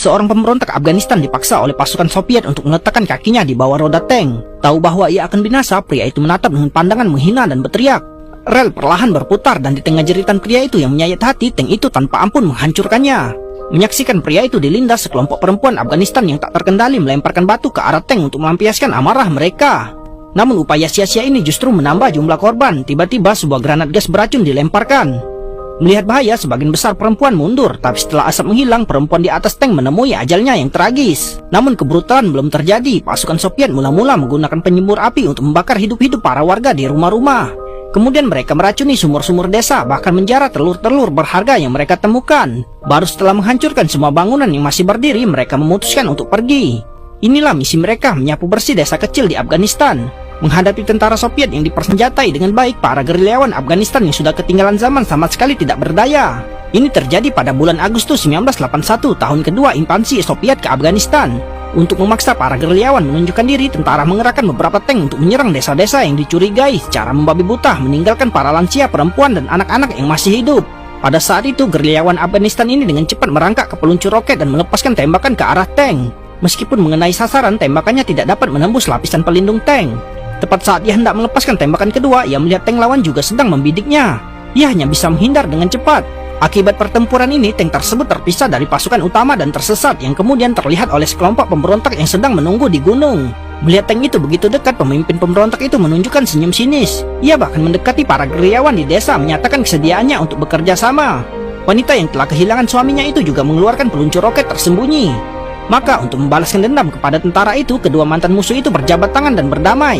seorang pemberontak Afghanistan dipaksa oleh pasukan Soviet untuk meletakkan kakinya di bawah roda tank. Tahu bahwa ia akan binasa, pria itu menatap dengan pandangan menghina dan berteriak. Rel perlahan berputar dan di tengah jeritan pria itu yang menyayat hati, tank itu tanpa ampun menghancurkannya. Menyaksikan pria itu dilindas, sekelompok perempuan Afghanistan yang tak terkendali melemparkan batu ke arah tank untuk melampiaskan amarah mereka. Namun upaya sia-sia ini justru menambah jumlah korban. Tiba-tiba sebuah granat gas beracun dilemparkan. Melihat bahaya, sebagian besar perempuan mundur, tapi setelah asap menghilang, perempuan di atas tank menemui ajalnya yang tragis. Namun kebrutalan belum terjadi. Pasukan Soviet mula-mula menggunakan penyembur api untuk membakar hidup-hidup para warga di rumah-rumah. Kemudian mereka meracuni sumur-sumur desa, bahkan menjarah telur-telur berharga yang mereka temukan. Baru setelah menghancurkan semua bangunan yang masih berdiri, mereka memutuskan untuk pergi. Inilah misi mereka, menyapu bersih desa kecil di Afghanistan. Menghadapi tentara Soviet yang dipersenjatai dengan baik, para gerilyawan Afghanistan yang sudah ketinggalan zaman sama sekali tidak berdaya. Ini terjadi pada bulan Agustus 1981, tahun kedua invasi Soviet ke Afghanistan. Untuk memaksa para gerilyawan menunjukkan diri, tentara mengerahkan beberapa tank untuk menyerang desa-desa yang dicurigai secara membabi buta, meninggalkan para lansia, perempuan, dan anak-anak yang masih hidup. Pada saat itu, gerilyawan Afghanistan ini dengan cepat merangkak ke peluncur roket dan melepaskan tembakan ke arah tank. Meskipun mengenai sasaran, tembakannya tidak dapat menembus lapisan pelindung tank. Tepat saat ia hendak melepaskan tembakan kedua, ia melihat tank lawan juga sedang membidiknya. Ia hanya bisa menghindar dengan cepat. Akibat pertempuran ini, tank tersebut terpisah dari pasukan utama dan tersesat, yang kemudian terlihat oleh sekelompok pemberontak yang sedang menunggu di gunung. Melihat tank itu begitu dekat, pemimpin pemberontak itu menunjukkan senyum sinis. Ia bahkan mendekati para gerilyawan di desa, menyatakan kesediaannya untuk bekerja sama. Wanita yang telah kehilangan suaminya itu juga mengeluarkan peluncur roket tersembunyi. Maka untuk membalaskan dendam kepada tentara itu, kedua mantan musuh itu berjabat tangan dan berdamai.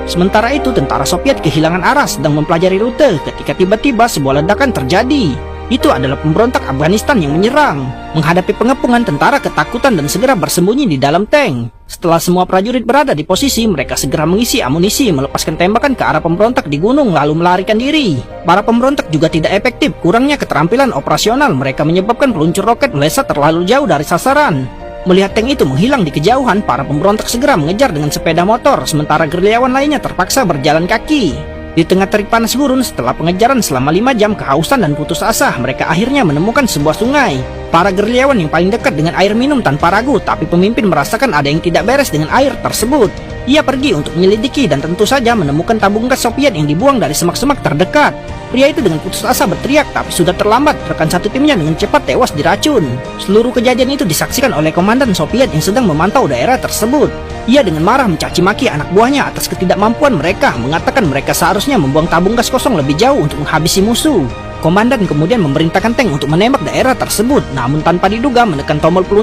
Sementara itu, tentara Soviet kehilangan arah sedang mempelajari rute ketika tiba-tiba sebuah ledakan terjadi. Itu adalah pemberontak Afghanistan yang menyerang. Menghadapi pengepungan, tentara ketakutan dan segera bersembunyi di dalam tank. Setelah semua prajurit berada di posisi, mereka segera mengisi amunisi, melepaskan tembakan ke arah pemberontak di gunung lalu melarikan diri. Para pemberontak juga tidak efektif, kurangnya keterampilan operasional mereka menyebabkan peluncur roket meleset terlalu jauh dari sasaran. Melihat tank itu menghilang di kejauhan, para pemberontak segera mengejar dengan sepeda motor, sementara gerilyawan lainnya terpaksa berjalan kaki. Di tengah terik panas gurun, setelah pengejaran selama 5 jam, kehausan dan putus asa, mereka akhirnya menemukan sebuah sungai. Para gerilyawan yang paling dekat dengan air minum tanpa ragu, tapi pemimpin merasakan ada yang tidak beres dengan air tersebut. Ia pergi untuk menyelidiki dan tentu saja menemukan tabung gas Soviet yang dibuang dari semak-semak terdekat. Pria itu dengan putus asa berteriak, tapi sudah terlambat. Rekan satu timnya dengan cepat tewas diracun. Seluruh kejadian itu disaksikan oleh komandan Soviet yang sedang memantau daerah tersebut. Ia dengan marah mencaci maki anak buahnya atas ketidakmampuan mereka, mengatakan mereka seharusnya membuang tabung gas kosong lebih jauh untuk menghabisi musuh. Komandan kemudian memerintahkan tank untuk menembak daerah tersebut, namun tanpa diduga menekan tombol peluru